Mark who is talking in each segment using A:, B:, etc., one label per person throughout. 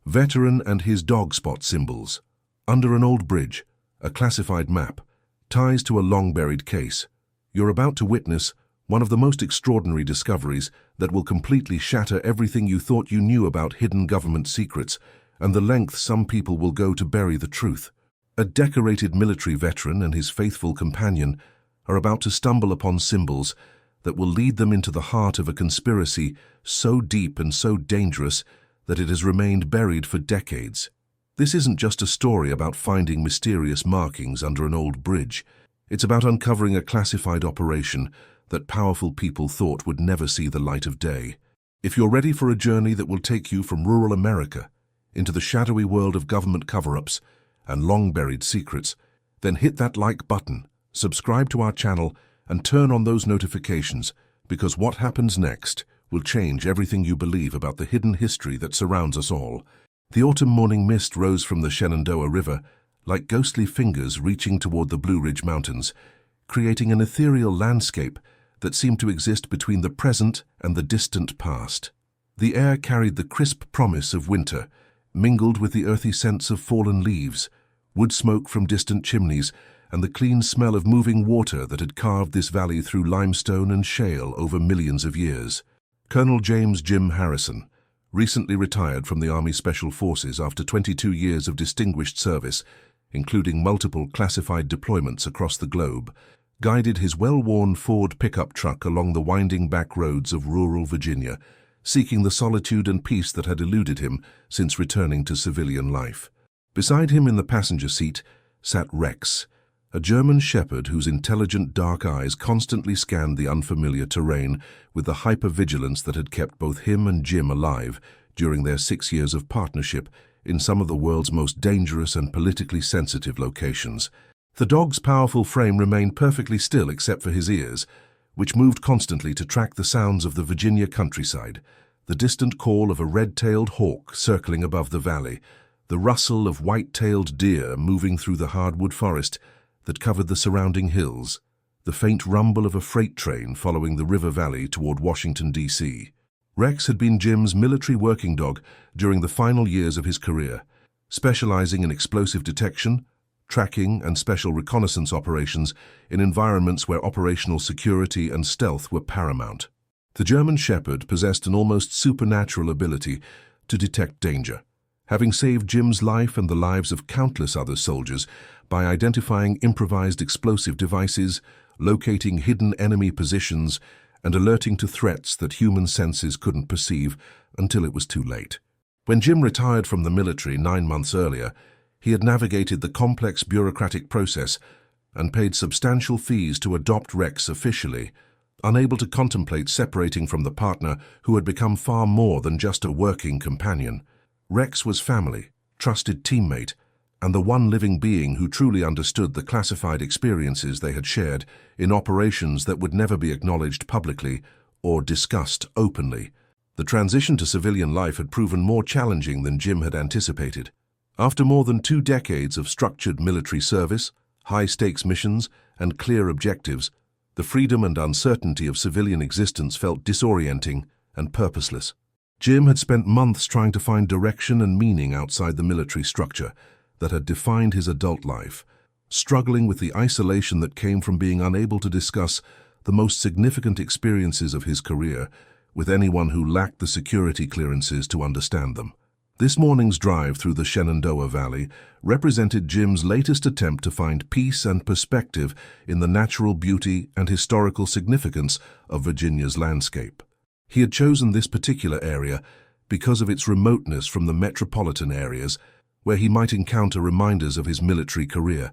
A: Veteran and his dog spot symbols. Under an old bridge, a classified map, ties to a long-buried case. You're about to witness one of the most extraordinary discoveries that will completely shatter everything you thought you knew about hidden government secrets and the length some people will go to bury the truth. A decorated military veteran and his faithful companion are about to stumble upon symbols that will lead them into the heart of a conspiracy so deep and so dangerous that it has remained buried for decades. This isn't just a story about finding mysterious markings under an old bridge. It's about uncovering a classified operation that powerful people thought would never see the light of day. If you're ready for a journey that will take you from rural America into the shadowy world of government cover-ups and long-buried secrets, then hit that like button, subscribe to our channel, and turn on those notifications, because what happens next will change everything you believe about the hidden history that surrounds us all. The autumn morning mist rose from the Shenandoah River like ghostly fingers reaching toward the Blue Ridge Mountains, creating an ethereal landscape that seemed to exist between the present and the distant past. The air carried the crisp promise of winter, mingled with the earthy scents of fallen leaves, wood smoke from distant chimneys, and the clean smell of moving water that had carved this valley through limestone and shale over millions of years. Colonel James "Jim" Harrison, recently retired from the Army Special Forces after 22 years of distinguished service, including multiple classified deployments across the globe, guided his well-worn Ford pickup truck along the winding back roads of rural Virginia, seeking the solitude and peace that had eluded him since returning to civilian life. Beside him in the passenger seat sat Rex, a German shepherd whose intelligent dark eyes constantly scanned the unfamiliar terrain with the hyper-vigilance that had kept both him and Jim alive during their 6 years of partnership in some of the world's most dangerous and politically sensitive locations. The dog's powerful frame remained perfectly still except for his ears, which moved constantly to track the sounds of the Virginia countryside, the distant call of a red-tailed hawk circling above the valley, the rustle of white-tailed deer moving through the hardwood forest that covered the surrounding hills, the faint rumble of a freight train following the river valley toward Washington, D.C. Rex had been Jim's military working dog during the final years of his career, specializing in explosive detection, tracking, and special reconnaissance operations in environments where operational security and stealth were paramount. The German shepherd possessed an almost supernatural ability to detect danger, having saved Jim's life and the lives of countless other soldiers by identifying improvised explosive devices, locating hidden enemy positions, and alerting to threats that human senses couldn't perceive until it was too late. When Jim retired from the military 9 months earlier, he had navigated the complex bureaucratic process and paid substantial fees to adopt Rex officially, unable to contemplate separating from the partner who had become far more than just a working companion. Rex was family, trusted teammate, and the one living being who truly understood the classified experiences they had shared in operations that would never be acknowledged publicly or discussed openly. The transition to civilian life had proven more challenging than Jim had anticipated. After more than 2 decades of structured military service, high-stakes missions, and clear objectives, the freedom and uncertainty of civilian existence felt disorienting and purposeless. Jim had spent months trying to find direction and meaning outside the military structure that had defined his adult life, struggling with the isolation that came from being unable to discuss the most significant experiences of his career with anyone who lacked the security clearances to understand them. This morning's drive through the Shenandoah Valley represented Jim's latest attempt to find peace and perspective in the natural beauty and historical significance of Virginia's landscape. He had chosen this particular area because of its remoteness from the metropolitan areas where he might encounter reminders of his military career,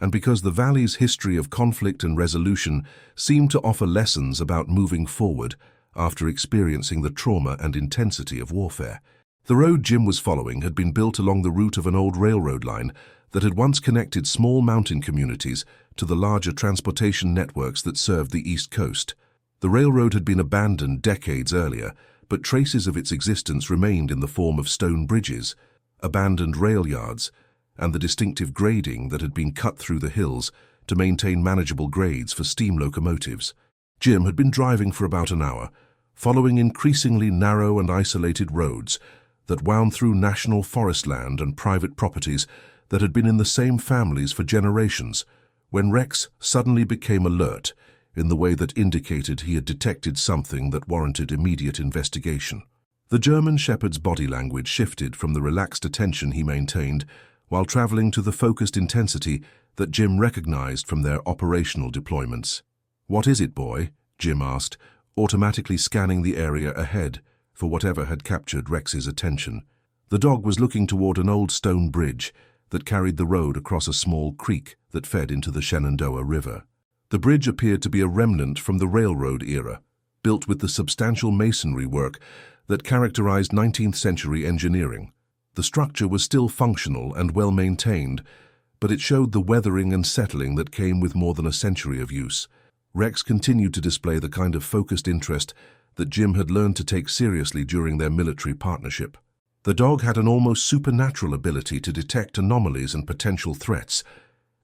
A: and because the valley's history of conflict and resolution seemed to offer lessons about moving forward after experiencing the trauma and intensity of warfare. The road Jim was following had been built along the route of an old railroad line that had once connected small mountain communities to the larger transportation networks that served the East Coast. The railroad had been abandoned decades earlier, but traces of its existence remained in the form of stone bridges, abandoned rail yards, and the distinctive grading that had been cut through the hills to maintain manageable grades for steam locomotives. Jim had been driving for about an hour, following increasingly narrow and isolated roads that wound through national forest land and private properties that had been in the same families for generations, when Rex suddenly became alert in the way that indicated he had detected something that warranted immediate investigation. The German Shepherd's body language shifted from the relaxed attention he maintained while traveling to the focused intensity that Jim recognized from their operational deployments. "What is it, boy?" Jim asked, automatically scanning the area ahead for whatever had captured Rex's attention. The dog was looking toward an old stone bridge that carried the road across a small creek that fed into the Shenandoah River. The bridge appeared to be a remnant from the railroad era, built with the substantial masonry work that characterized 19th century engineering. The structure was still functional and well maintained, but it showed the weathering and settling that came with more than a century of use. Rex continued to display the kind of focused interest that Jim had learned to take seriously during their military partnership. The dog had an almost supernatural ability to detect anomalies and potential threats,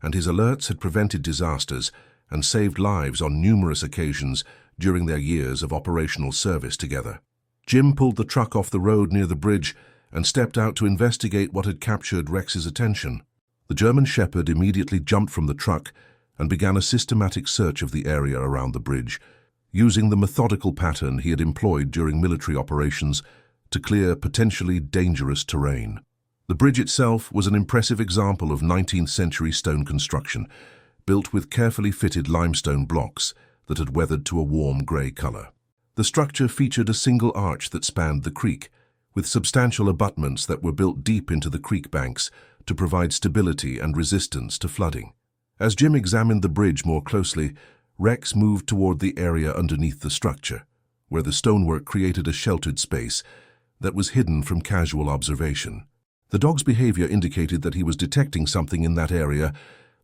A: and his alerts had prevented disasters and saved lives on numerous occasions during their years of operational service together. Jim pulled the truck off the road near the bridge and stepped out to investigate what had captured Rex's attention. The German Shepherd immediately jumped from the truck and began a systematic search of the area around the bridge, using the methodical pattern he had employed during military operations to clear potentially dangerous terrain. The bridge itself was an impressive example of 19th century stone construction, built with carefully fitted limestone blocks that had weathered to a warm grey color. The structure featured a single arch that spanned the creek, with substantial abutments that were built deep into the creek banks to provide stability and resistance to flooding. As Jim examined the bridge more closely, Rex moved toward the area underneath the structure, where the stonework created a sheltered space that was hidden from casual observation. The dog's behavior indicated that he was detecting something in that area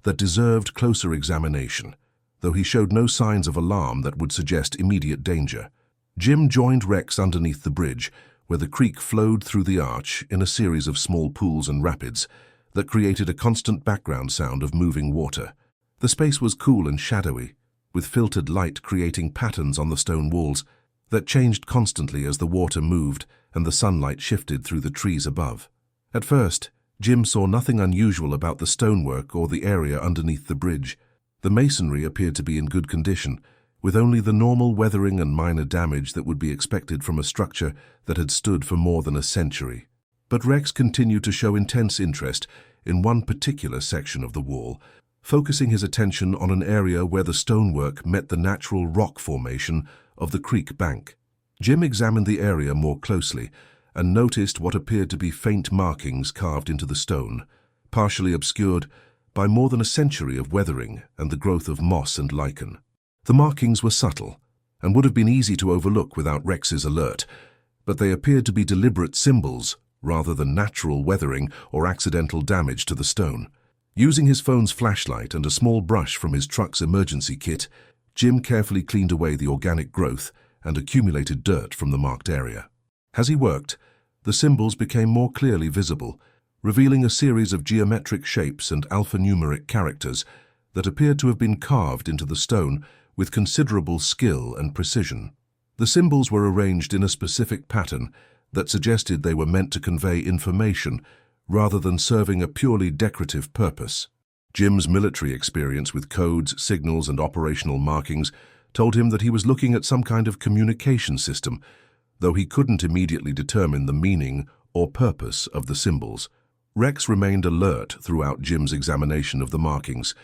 A: that deserved closer examination, though he showed no signs of alarm that would suggest immediate danger. Jim joined Rex underneath the bridge, where the creek flowed through the arch in a series of small pools and rapids that created a constant background sound of moving water. The space was cool and shadowy, with filtered light creating patterns on the stone walls that changed constantly as the water moved and the sunlight shifted through the trees above. At first, Jim saw nothing unusual about the stonework or the area underneath the bridge. The masonry appeared to be in good condition, with only the normal weathering and minor damage that would be expected from a structure that had stood for more than a century. But Rex continued to show intense interest in one particular section of the wall, focusing his attention on an area where the stonework met the natural rock formation of the creek bank. Jim examined the area more closely and noticed what appeared to be faint markings carved into the stone, partially obscured by more than a century of weathering and the growth of moss and lichen. The markings were subtle and would have been easy to overlook without Rex's alert, but they appeared to be deliberate symbols rather than natural weathering or accidental damage to the stone. Using his phone's flashlight and a small brush from his truck's emergency kit, Jim carefully cleaned away the organic growth and accumulated dirt from the marked area. As he worked, the symbols became more clearly visible, revealing a series of geometric shapes and alphanumeric characters that appeared to have been carved into the stone with considerable skill and precision. The symbols were arranged in a specific pattern that suggested they were meant to convey information rather than serving a purely decorative purpose. Jim's military experience with codes, signals, and operational markings told him that he was looking at some kind of communication system, though he couldn't immediately determine the meaning or purpose of the symbols. Rex remained alert throughout Jim's examination of the markings,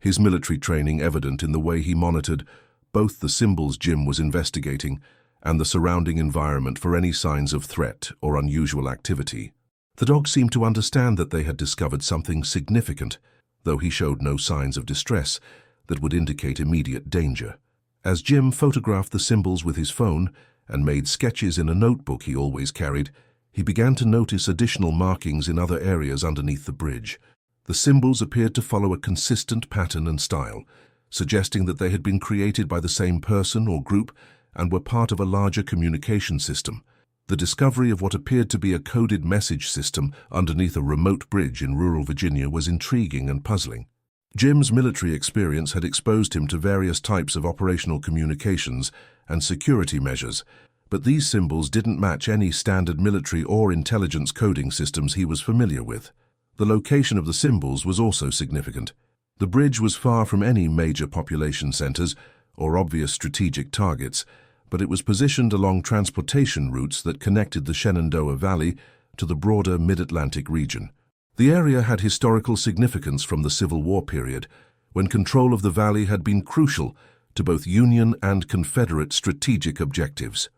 A: his military training evident in the way he monitored both the symbols Jim was investigating and the surrounding environment for any signs of threat or unusual activity. The dog seemed to understand that they had discovered something significant, though he showed no signs of distress that would indicate immediate danger. As Jim photographed the symbols with his phone and made sketches in a notebook he always carried, he began to notice additional markings in other areas underneath the bridge. The symbols appeared to follow a consistent pattern and style, suggesting that they had been created by the same person or group and were part of a larger communication system. The discovery of what appeared to be a coded message system underneath a remote bridge in rural Virginia was intriguing and puzzling. Jim's military experience had exposed him to various types of operational communications and security measures, But these symbols didn't match any standard military or intelligence coding systems he was familiar with. The location of the symbols was also significant. The bridge was far from any major population centers or obvious strategic targets, but it was positioned along transportation routes that connected the Shenandoah Valley to the broader Mid-Atlantic region. The area had historical significance from the Civil War period, when control of the valley had been crucial to both Union and Confederate strategic objectives.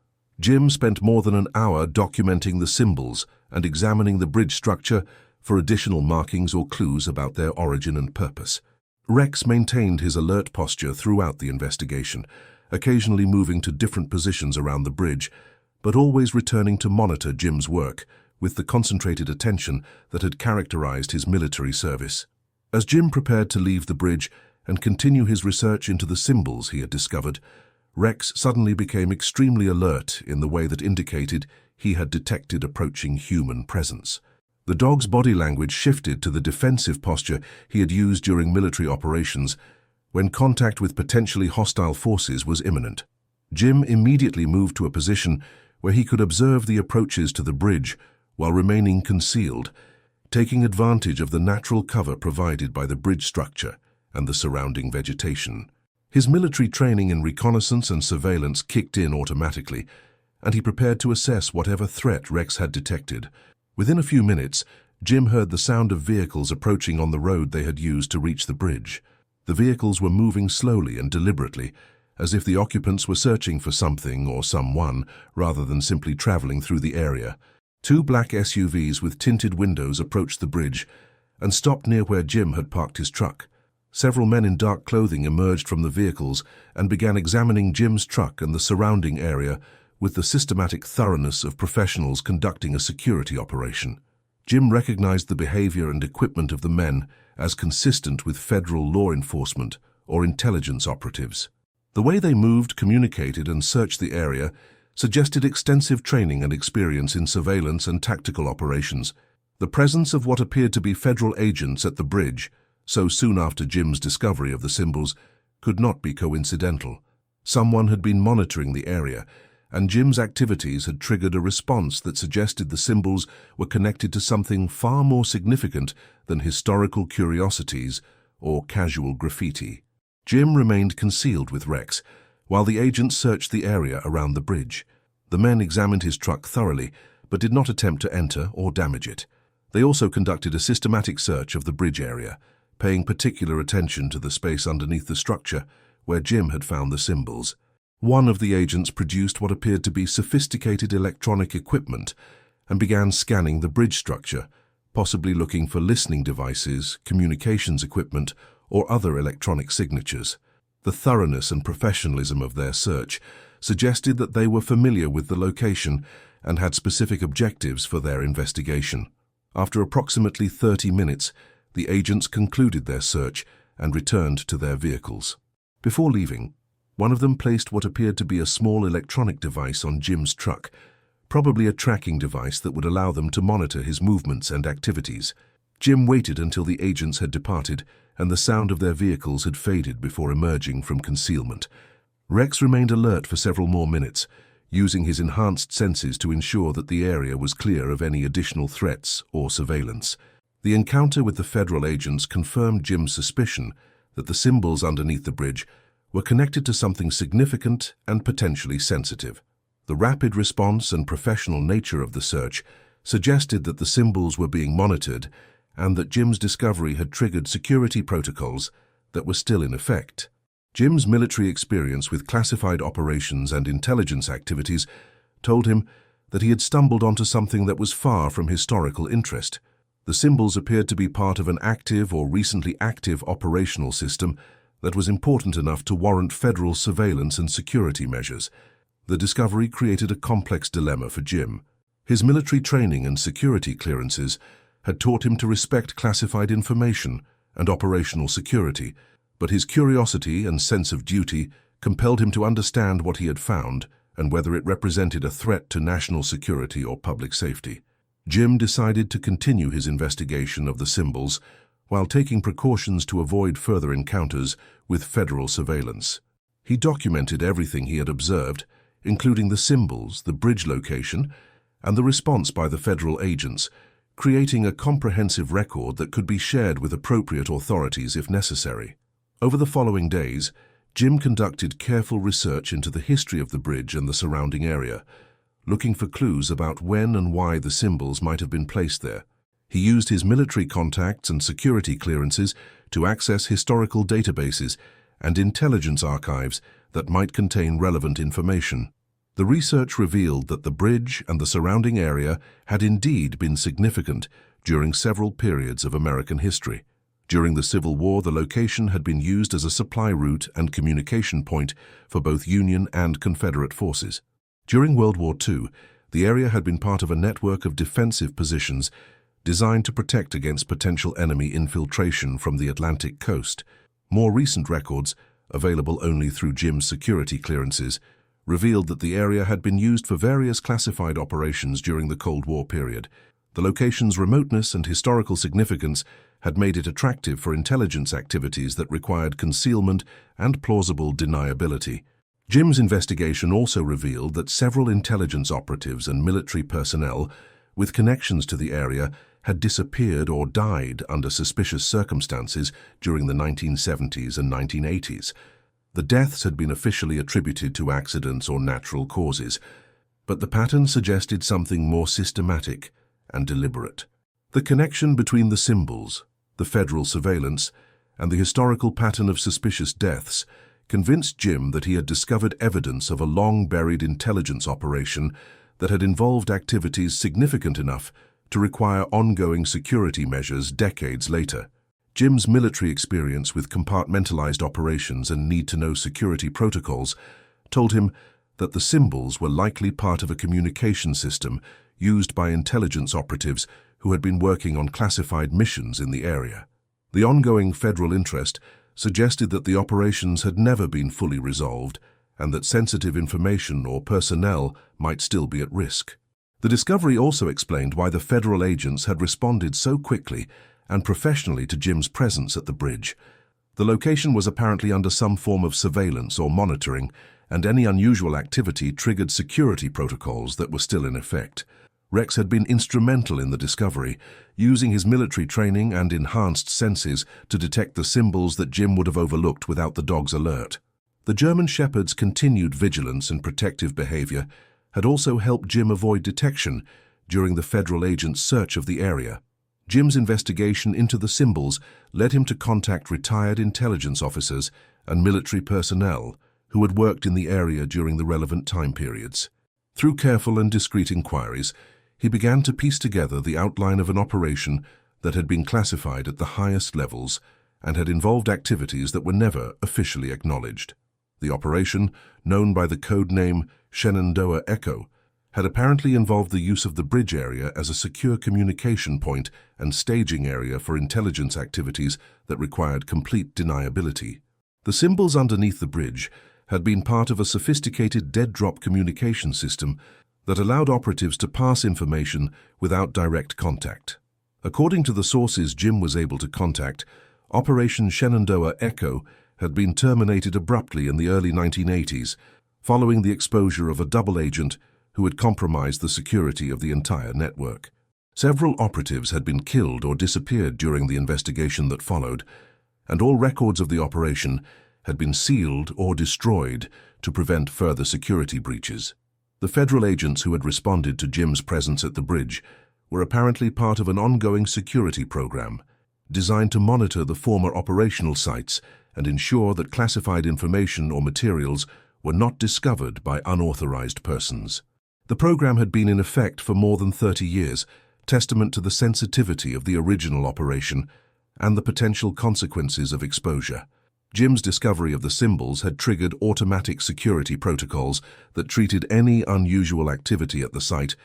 A: Jim spent more than an hour documenting the symbols and examining the bridge structure for additional markings or clues about their origin and purpose. Rex maintained his alert posture throughout the investigation, occasionally moving to different positions around the bridge, but always returning to monitor Jim's work with the concentrated attention that had characterized his military service. As Jim prepared to leave the bridge and continue his research into the symbols he had discovered, Rex suddenly became extremely alert in the way that indicated he had detected approaching human presence. The dog's body language shifted to the defensive posture he had used during military operations when contact with potentially hostile forces was imminent. Jim immediately moved to a position where he could observe the approaches to the bridge while remaining concealed, taking advantage of the natural cover provided by the bridge structure and the surrounding vegetation. His military training in reconnaissance and surveillance kicked in automatically, and he prepared to assess whatever threat Rex had detected. Within a few minutes, Jim heard the sound of vehicles approaching on the road they had used to reach the bridge. The vehicles were moving slowly and deliberately, as if the occupants were searching for something or someone rather than simply traveling through the area. Two black SUVs with tinted windows approached the bridge and stopped near where Jim had parked his truck. Several men in dark clothing emerged from the vehicles and began examining Jim's truck and the surrounding area with the systematic thoroughness of professionals conducting a security operation. Jim recognized the behavior and equipment of the men as consistent with federal law enforcement or intelligence operatives. The way they moved, communicated, and searched the area suggested extensive training and experience in surveillance and tactical operations. The presence of what appeared to be federal agents at the bridge so soon after Jim's discovery of the symbols could not be coincidental. Someone had been monitoring the area, and Jim's activities had triggered a response that suggested the symbols were connected to something far more significant than historical curiosities or casual graffiti. Jim remained concealed with Rex, while the agents searched the area around the bridge. The men examined his truck thoroughly, but did not attempt to enter or damage it. They also conducted a systematic search of the bridge area, paying particular attention to the space underneath the structure where Jim had found the symbols. One of the agents produced what appeared to be sophisticated electronic equipment and began scanning the bridge structure, possibly looking for listening devices, communications equipment, or other electronic signatures. The thoroughness and professionalism of their search suggested that they were familiar with the location and had specific objectives for their investigation. After approximately 30 minutes, the agents concluded their search and returned to their vehicles. Before leaving, one of them placed what appeared to be a small electronic device on Jim's truck, probably a tracking device that would allow them to monitor his movements and activities. Jim waited until the agents had departed and the sound of their vehicles had faded before emerging from concealment. Rex remained alert for several more minutes, using his enhanced senses to ensure that the area was clear of any additional threats or surveillance. The encounter with the federal agents confirmed Jim's suspicion that the symbols underneath the bridge were connected to something significant and potentially sensitive. The rapid response and professional nature of the search suggested that the symbols were being monitored and that Jim's discovery had triggered security protocols that were still in effect. Jim's military experience with classified operations and intelligence activities told him that he had stumbled onto something that was far from historical interest. The symbols appeared to be part of an active or recently active operational system that was important enough to warrant federal surveillance and security measures. The discovery created a complex dilemma for Jim. His military training and security clearances had taught him to respect classified information and operational security, but his curiosity and sense of duty compelled him to understand what he had found and whether it represented a threat to national security or public safety. Jim decided to continue his investigation of the symbols while taking precautions to avoid further encounters with federal surveillance. He documented everything he had observed, including the symbols, the bridge location, and the response by the federal agents, creating a comprehensive record that could be shared with appropriate authorities if necessary. Over the following days, Jim conducted careful research into the history of the bridge and the surrounding area, looking for clues about when and why the symbols might have been placed there. He used his military contacts and security clearances to access historical databases and intelligence archives that might contain relevant information. The research revealed that the bridge and the surrounding area had indeed been significant during several periods of American history. During the Civil War, the location had been used as a supply route and communication point for both Union and Confederate forces. During World War II, the area had been part of a network of defensive positions designed to protect against potential enemy infiltration from the Atlantic coast. More recent records, available only through Jim's security clearances, revealed that the area had been used for various classified operations during the Cold War period. The location's remoteness and historical significance had made it attractive for intelligence activities that required concealment and plausible deniability. Jim's investigation also revealed that several intelligence operatives and military personnel with connections to the area had disappeared or died under suspicious circumstances during the 1970s and 1980s. The deaths had been officially attributed to accidents or natural causes, but the pattern suggested something more systematic and deliberate. The connection between the symbols, the federal surveillance, and the historical pattern of suspicious deaths convinced Jim that he had discovered evidence of a long-buried intelligence operation that had involved activities significant enough to require ongoing security measures decades later. Jim's military experience with compartmentalized operations and need-to-know security protocols told him that the symbols were likely part of a communication system used by intelligence operatives who had been working on classified missions in the area. The ongoing federal interest suggested that the operations had never been fully resolved and that sensitive information or personnel might still be at risk. The discovery also explained why the federal agents had responded so quickly and professionally to Jim's presence at the bridge. The location was apparently under some form of surveillance or monitoring, and any unusual activity triggered security protocols that were still in effect. Rex had been instrumental in the discovery, using his military training and enhanced senses to detect the symbols that Jim would have overlooked without the dog's alert. The German Shepherd's continued vigilance and protective behavior had also helped Jim avoid detection during the federal agents' search of the area. Jim's investigation into the symbols led him to contact retired intelligence officers and military personnel who had worked in the area during the relevant time periods. Through careful and discreet inquiries, he began to piece together the outline of an operation that had been classified at the highest levels and had involved activities that were never officially acknowledged. The operation, known by the code name Shenandoah Echo, had apparently involved the use of the bridge area as a secure communication point and staging area for intelligence activities that required complete deniability. The symbols underneath the bridge had been part of a sophisticated dead-drop communication system that allowed operatives to pass information without direct contact. According to the sources Jim was able to contact, Operation Shenandoah Echo had been terminated abruptly in the early 1980s, following the exposure of a double agent who had compromised the security of the entire network. Several operatives had been killed or disappeared during the investigation that followed, and all records of the operation had been sealed or destroyed to prevent further security breaches. The federal agents who had responded to Jim's presence at the bridge were apparently part of an ongoing security program designed to monitor the former operational sites and ensure that classified information or materials were not discovered by unauthorized persons. The program had been in effect for more than 30 years, testament to the sensitivity of the original operation and the potential consequences of exposure. Jim's discovery of the symbols had triggered automatic security protocols that treated any unusual activity at the site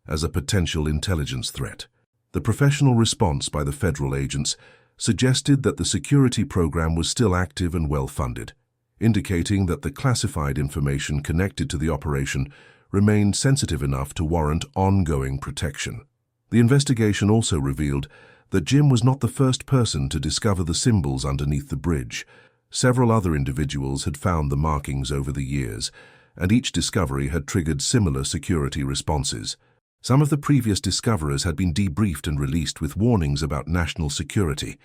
A: as a potential intelligence threat. The professional response by the federal agents suggested that the security program was still active and well-funded, indicating that the classified information connected to the operation remained sensitive enough to warrant ongoing protection. The investigation also revealed that Jim was not the first person to discover the symbols underneath the bridge. Several other individuals had found the markings over the years, and each discovery had triggered similar security responses. Some of the previous discoverers had been debriefed and released with warnings about national security,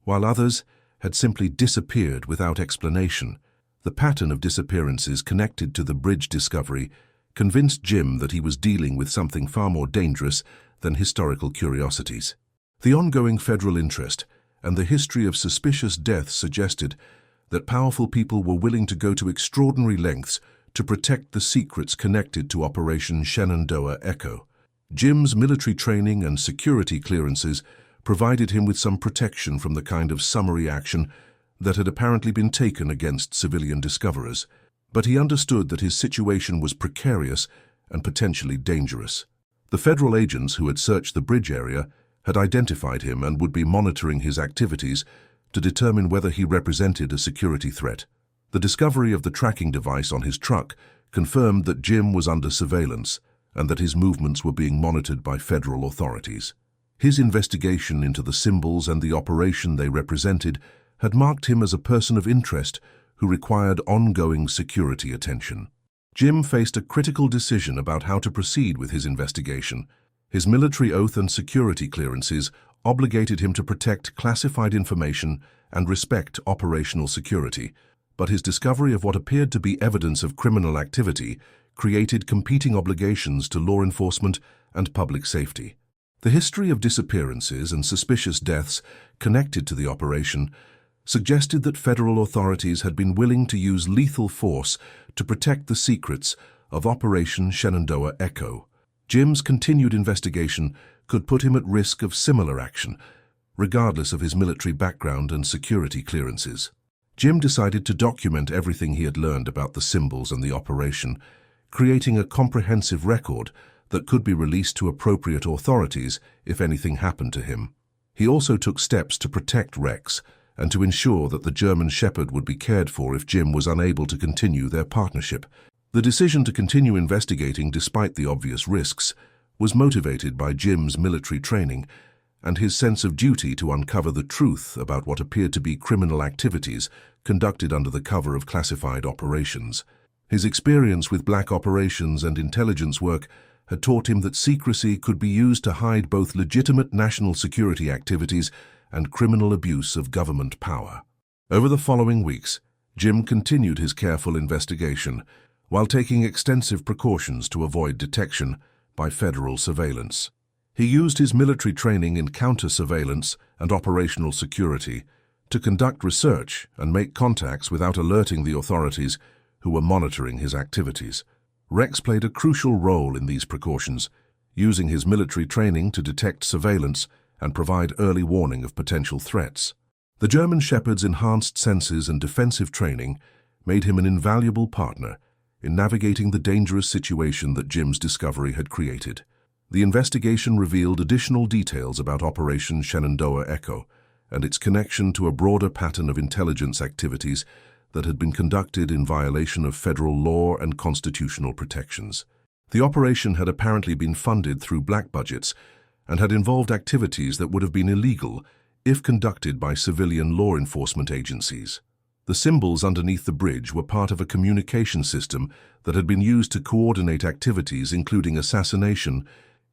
A: while others had simply disappeared without explanation. The pattern of disappearances connected to the bridge discovery convinced Jim that he was dealing with something far more dangerous than historical curiosities. The ongoing federal interest and the history of suspicious deaths suggested that powerful people were willing to go to extraordinary lengths to protect the secrets connected to Operation Shenandoah Echo. Jim's military training and security clearances provided him with some protection from the kind of summary action that had apparently been taken against civilian discoverers, but he understood that his situation was precarious and potentially dangerous. The federal agents who had searched the bridge area had identified him and would be monitoring his activities to determine whether he represented a security threat. The discovery of the tracking device on his truck confirmed that Jim was under surveillance and that his movements were being monitored by federal authorities. His investigation into the symbols and the operation they represented had marked him as a person of interest who required ongoing security attention. Jim faced a critical decision about how to proceed with his investigation. His military oath and security clearances obligated him to protect classified information and respect operational security, but his discovery of what appeared to be evidence of criminal activity created competing obligations to law enforcement and public safety. The history of disappearances and suspicious deaths connected to the operation suggested that federal authorities had been willing to use lethal force to protect the secrets of Operation Shenandoah Echo. Jim's continued investigation could put him at risk of similar action, regardless of his military background and security clearances. Jim decided to document everything he had learned about the symbols and the operation, creating a comprehensive record that could be released to appropriate authorities if anything happened to him. He also took steps to protect Rex and to ensure that the German Shepherd would be cared for if Jim was unable to continue their partnership. The decision to continue investigating despite the obvious risks was motivated by Jim's military training and his sense of duty to uncover the truth about what appeared to be criminal activities conducted under the cover of classified operations. His experience with black operations and intelligence work had taught him that secrecy could be used to hide both legitimate national security activities and criminal abuse of government power. Over the following weeks, Jim continued his careful investigation while taking extensive precautions to avoid detection by federal surveillance. He used his military training in counter-surveillance and operational security to conduct research and make contacts without alerting the authorities who were monitoring his activities. Rex played a crucial role in these precautions, using his military training to detect surveillance and provide early warning of potential threats. The German Shepherd's enhanced senses and defensive training made him an invaluable partner in navigating the dangerous situation that Jim's discovery had created. The investigation revealed additional details about Operation Shenandoah Echo and its connection to a broader pattern of intelligence activities that had been conducted in violation of federal law and constitutional protections. The operation had apparently been funded through black budgets and had involved activities that would have been illegal if conducted by civilian law enforcement agencies. The symbols underneath the bridge were part of a communication system that had been used to coordinate activities including assassination,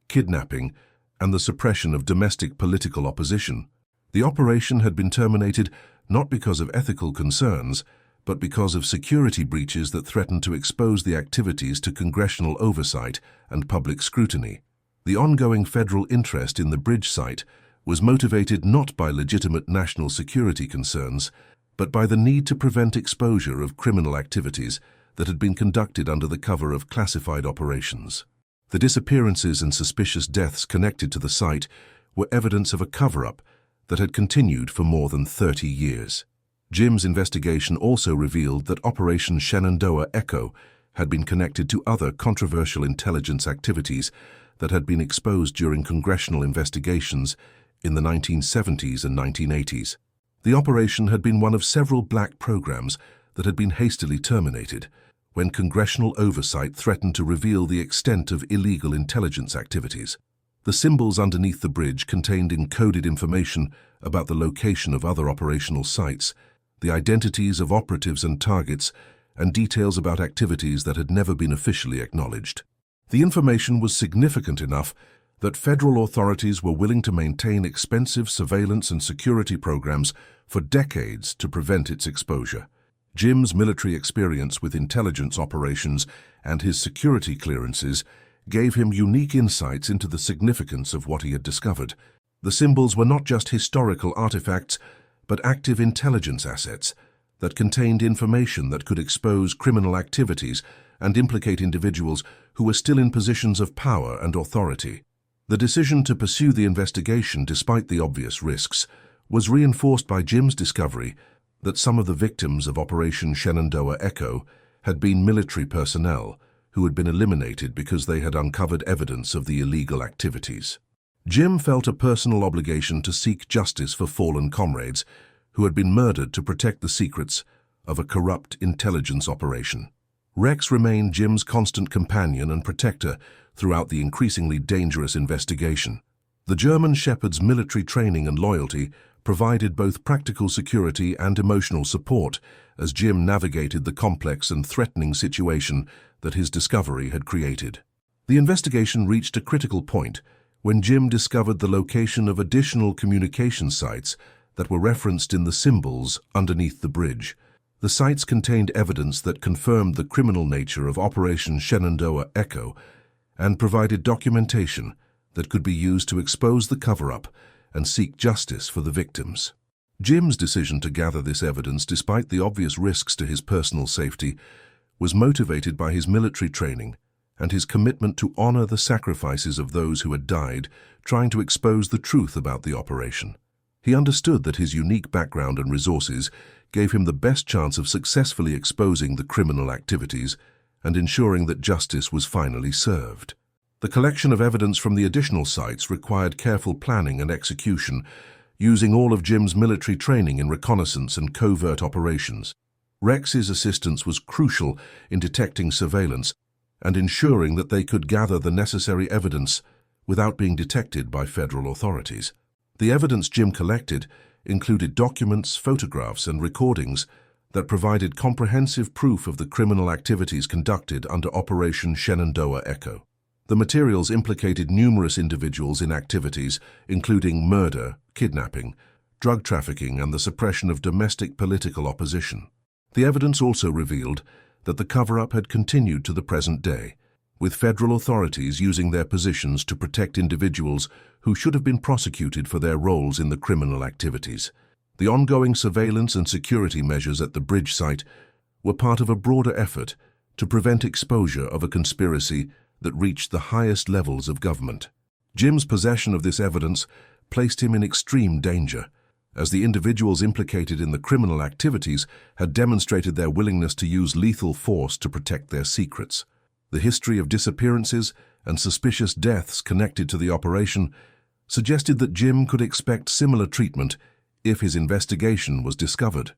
A: kidnapping, and the suppression of domestic political opposition. The operation had been terminated not because of ethical concerns, but because of security breaches that threatened to expose the activities to congressional oversight and public scrutiny. The ongoing federal interest in the bridge site was motivated not by legitimate national security concerns, but by the need to prevent exposure of criminal activities that had been conducted under the cover of classified operations. The disappearances and suspicious deaths connected to the site were evidence of a cover-up that had continued for more than 30 years. Jim's investigation also revealed that Operation Shenandoah Echo had been connected to other controversial intelligence activities that had been exposed during congressional investigations in the 1970s and 1980s. The operation had been one of several black programs that had been hastily terminated when congressional oversight threatened to reveal the extent of illegal intelligence activities. The symbols underneath the bridge contained encoded information about the location of other operational sites, the identities of operatives and targets, and details about activities that had never been officially acknowledged. The information was significant enough that federal authorities were willing to maintain expensive surveillance and security programs for decades to prevent its exposure. Jim's military experience with intelligence operations and his security clearances gave him unique insights into the significance of what he had discovered. The symbols were not just historical artifacts, but active intelligence assets that contained information that could expose criminal activities and implicate individuals who were still in positions of power and authority. The decision to pursue the investigation despite the obvious risks was reinforced by Jim's discovery that some of the victims of Operation Shenandoah Echo had been military personnel who had been eliminated because they had uncovered evidence of the illegal activities. Jim felt a personal obligation to seek justice for fallen comrades who had been murdered to protect the secrets of a corrupt intelligence operation. Rex remained Jim's constant companion and protector throughout the increasingly dangerous investigation. The German Shepherd's military training and loyalty provided both practical security and emotional support as Jim navigated the complex and threatening situation that his discovery had created. The investigation reached a critical point when Jim discovered the location of additional communication sites that were referenced in the symbols underneath the bridge. The sites contained evidence that confirmed the criminal nature of Operation Shenandoah Echo and provided documentation that could be used to expose the cover-up and seek justice for the victims. Jim's decision to gather this evidence, despite the obvious risks to his personal safety, was motivated by his military training and his commitment to honor the sacrifices of those who had died trying to expose the truth about the operation. He understood that his unique background and resources gave him the best chance of successfully exposing the criminal activities and ensuring that justice was finally served. The collection of evidence from the additional sites required careful planning and execution, using all of Jim's military training in reconnaissance and covert operations. Rex's assistance was crucial in detecting surveillance and ensuring that they could gather the necessary evidence without being detected by federal authorities. The evidence Jim collected included documents, photographs, and recordings that provided comprehensive proof of the criminal activities conducted under Operation Shenandoah Echo. The materials implicated numerous individuals in activities including murder, kidnapping, drug trafficking, and the suppression of domestic political opposition. The evidence also revealed that the cover-up had continued to the present day, with federal authorities using their positions to protect individuals who should have been prosecuted for their roles in the criminal activities. The ongoing surveillance and security measures at the bridge site were part of a broader effort to prevent exposure of a conspiracy that reached the highest levels of government. Jim's possession of this evidence placed him in extreme danger, as the individuals implicated in the criminal activities had demonstrated their willingness to use lethal force to protect their secrets. The history of disappearances and suspicious deaths connected to the operation suggested that Jim could expect similar treatment if his investigation was discovered.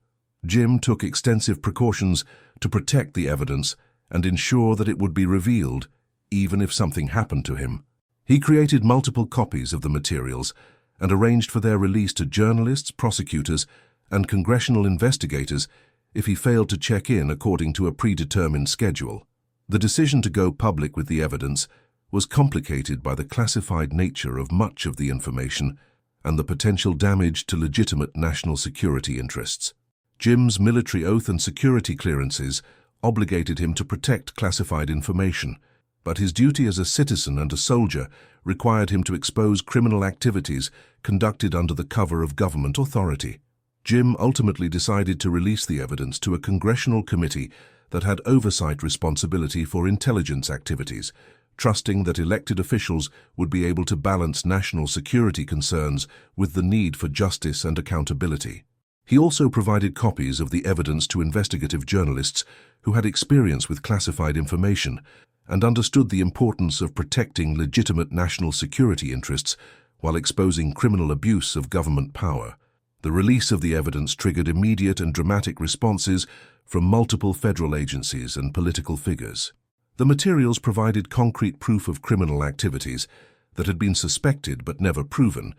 A: Jim took extensive precautions to protect the evidence and ensure that it would be revealed even if something happened to him. He created multiple copies of the materials and arranged for their release to journalists, prosecutors, and congressional investigators if he failed to check in according to a predetermined schedule. The decision to go public with the evidence was complicated by the classified nature of much of the information and the potential damage to legitimate national security interests. Jim's military oath and security clearances obligated him to protect classified information, but his duty as a citizen and a soldier required him to expose criminal activities conducted under the cover of government authority. Jim ultimately decided to release the evidence to a congressional committee that had oversight responsibility for intelligence activities, trusting that elected officials would be able to balance national security concerns with the need for justice and accountability. He also provided copies of the evidence to investigative journalists who had experience with classified information and understood the importance of protecting legitimate national security interests while exposing criminal abuse of government power. The release of the evidence triggered immediate and dramatic responses from multiple federal agencies and political figures. The materials provided concrete proof of criminal activities that had been suspected but never proven,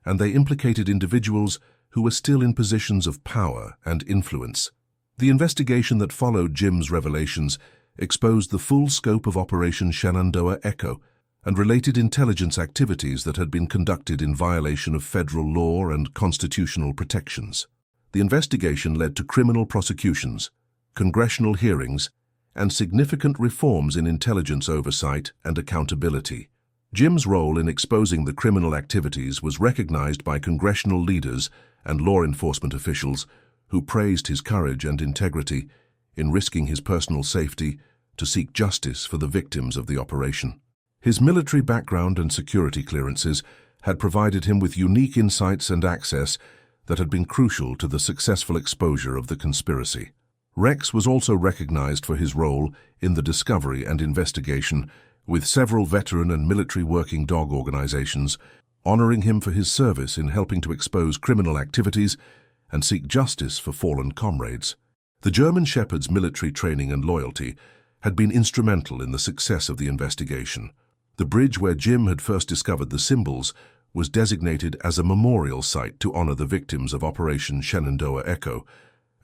A: and they implicated individuals who were still in positions of power and influence. The investigation that followed Jim's revelations exposed the full scope of Operation Shenandoah Echo and related intelligence activities that had been conducted in violation of federal law and constitutional protections. The investigation led to criminal prosecutions, congressional hearings, and significant reforms in intelligence oversight and accountability. Jim's role in exposing the criminal activities was recognized by congressional leaders and law enforcement officials who praised his courage and integrity in risking his personal safety to seek justice for the victims of the operation. His military background and security clearances had provided him with unique insights and access that had been crucial to the successful exposure of the conspiracy. Rex was also recognized for his role in the discovery and investigation, with several veteran and military working dog organizations honoring him for his service in helping to expose criminal activities and seek justice for fallen comrades. The German Shepherd's military training and loyalty had been instrumental in the success of the investigation. The bridge where Jim had first discovered the symbols was designated as a memorial site to honor the victims of Operation Shenandoah Echo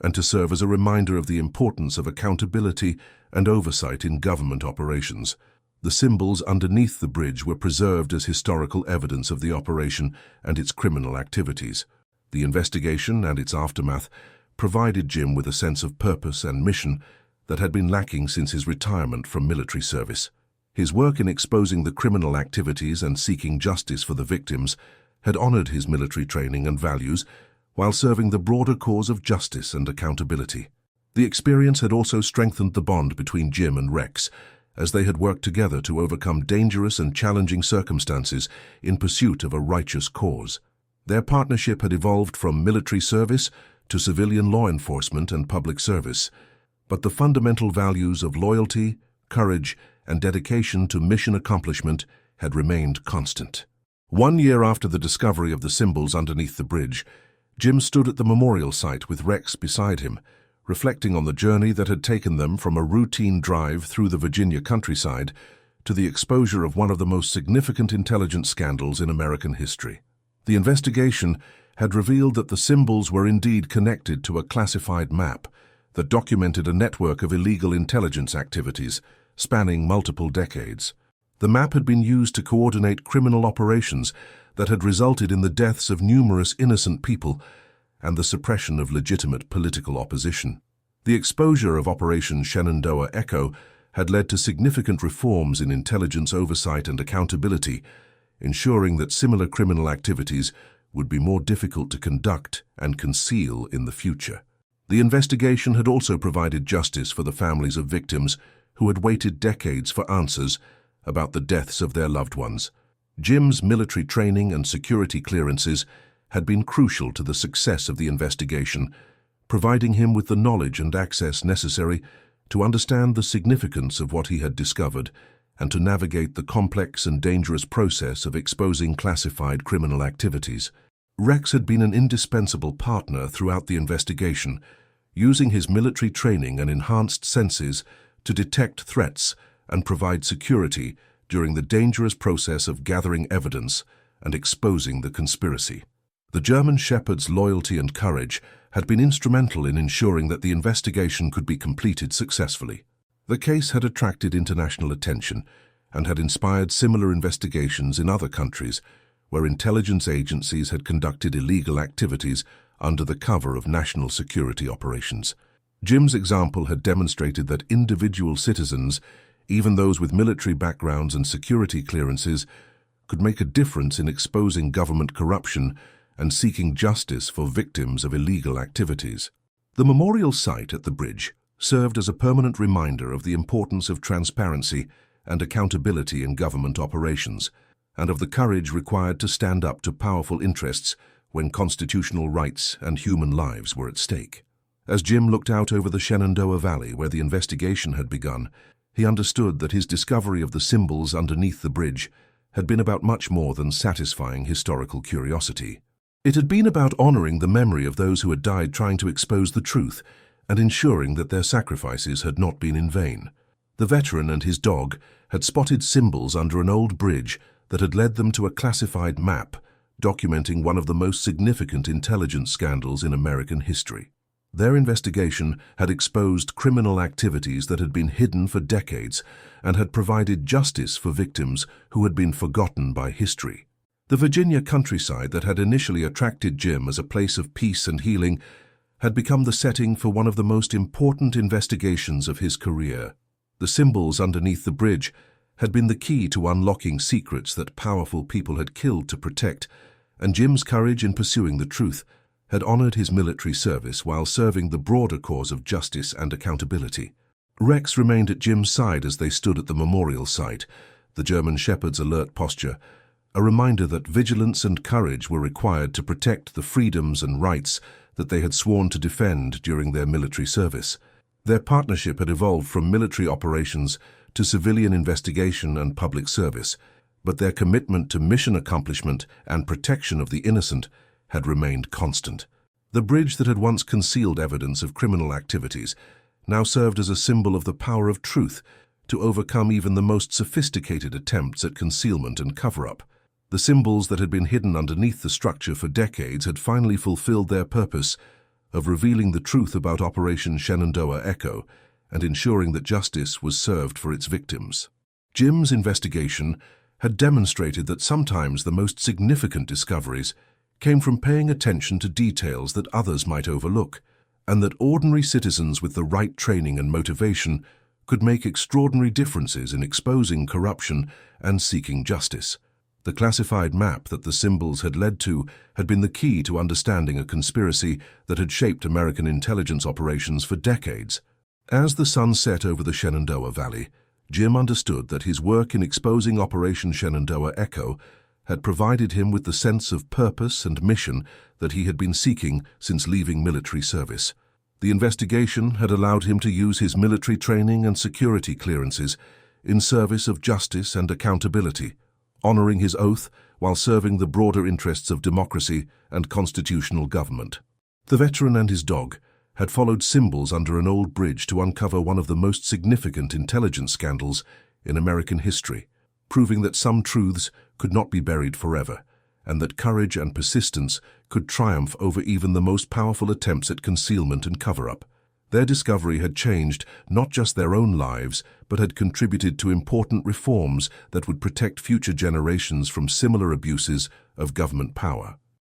A: and to serve as a reminder of the importance of accountability and oversight in government operations. The symbols underneath the bridge were preserved as historical evidence of the operation and its criminal activities. The investigation and its aftermath provided Jim with a sense of purpose and mission that had been lacking since his retirement from military service. His work in exposing the criminal activities and seeking justice for the victims had honored his military training and values while serving the broader cause of justice and accountability. The experience had also strengthened the bond between Jim and Rex, as they had worked together to overcome dangerous and challenging circumstances in pursuit of a righteous cause. Their partnership had evolved from military service to civilian law enforcement and public service, but the fundamental values of loyalty, courage, and dedication to mission accomplishment had remained constant. 1 year after the discovery of the symbols underneath the bridge, Jim stood at the memorial site with Rex beside him, reflecting on the journey that had taken them from a routine drive through the Virginia countryside to the exposure of one of the most significant intelligence scandals in American history. The investigation had revealed that the symbols were indeed connected to a classified map that documented a network of illegal intelligence activities spanning multiple decades. The map had been used to coordinate criminal operations that had resulted in the deaths of numerous innocent people and the suppression of legitimate political opposition. The exposure of Operation Shenandoah Echo had led to significant reforms in intelligence oversight and accountability, ensuring that similar criminal activities would be more difficult to conduct and conceal in the future. The investigation had also provided justice for the families of victims who had waited decades for answers about the deaths of their loved ones. Jim's military training and security clearances had been crucial to the success of the investigation, providing him with the knowledge and access necessary to understand the significance of what he had discovered and to navigate the complex and dangerous process of exposing classified criminal activities. Rex had been an indispensable partner throughout the investigation, using his military training and enhanced senses to detect threats and provide security during the dangerous process of gathering evidence and exposing the conspiracy. The German Shepherd's loyalty and courage had been instrumental in ensuring that the investigation could be completed successfully. The case had attracted international attention and had inspired similar investigations in other countries where intelligence agencies had conducted illegal activities under the cover of national security operations. Jim's example had demonstrated that individual citizens, even those with military backgrounds and security clearances, could make a difference in exposing government corruption and seeking justice for victims of illegal activities. The memorial site at the bridge served as a permanent reminder of the importance of transparency and accountability in government operations, and of the courage required to stand up to powerful interests when constitutional rights and human lives were at stake. As Jim looked out over the Shenandoah Valley where the investigation had begun, he understood that his discovery of the symbols underneath the bridge had been about much more than satisfying historical curiosity. It had been about honoring the memory of those who had died trying to expose the truth and ensuring that their sacrifices had not been in vain. The veteran and his dog had spotted symbols under an old bridge that had led them to a classified map documenting one of the most significant intelligence scandals in American history. Their investigation had exposed criminal activities that had been hidden for decades and had provided justice for victims who had been forgotten by history. The Virginia countryside that had initially attracted Jim as a place of peace and healing had become the setting for one of the most important investigations of his career. The symbols underneath the bridge had been the key to unlocking secrets that powerful people had killed to protect, and Jim's courage in pursuing the truth had honored his military service while serving the broader cause of justice and accountability. Rex remained at Jim's side as they stood at the memorial site, the German shepherd's alert posture, a reminder that vigilance and courage were required to protect the freedoms and rights that they had sworn to defend during their military service. Their partnership had evolved from military operations to civilian investigation and public service, but their commitment to mission accomplishment and protection of the innocent had remained constant. The bridge that had once concealed evidence of criminal activities now served as a symbol of the power of truth to overcome even the most sophisticated attempts at concealment and cover-up. The symbols that had been hidden underneath the structure for decades had finally fulfilled their purpose of revealing the truth about Operation Shenandoah Echo and ensuring that justice was served for its victims. Jim's investigation had demonstrated that sometimes the most significant discoveries came from paying attention to details that others might overlook, and that ordinary citizens with the right training and motivation could make extraordinary differences in exposing corruption and seeking justice. The classified map that the symbols had led to had been the key to understanding a conspiracy that had shaped American intelligence operations for decades. As the sun set over the Shenandoah Valley, Jim understood that his work in exposing Operation Shenandoah Echo had provided him with the sense of purpose and mission that he had been seeking since leaving military service. The investigation had allowed him to use his military training and security clearances in service of justice and accountability, honoring his oath while serving the broader interests of democracy and constitutional government. The veteran and his dog had followed symbols under an old bridge to uncover one of the most significant intelligence scandals in American history, proving that some truths could not be buried forever, and that courage and persistence could triumph over even the most powerful attempts at concealment and cover-up. Their discovery had changed not just their own lives, but had contributed to important reforms that would protect future generations from similar abuses of government power.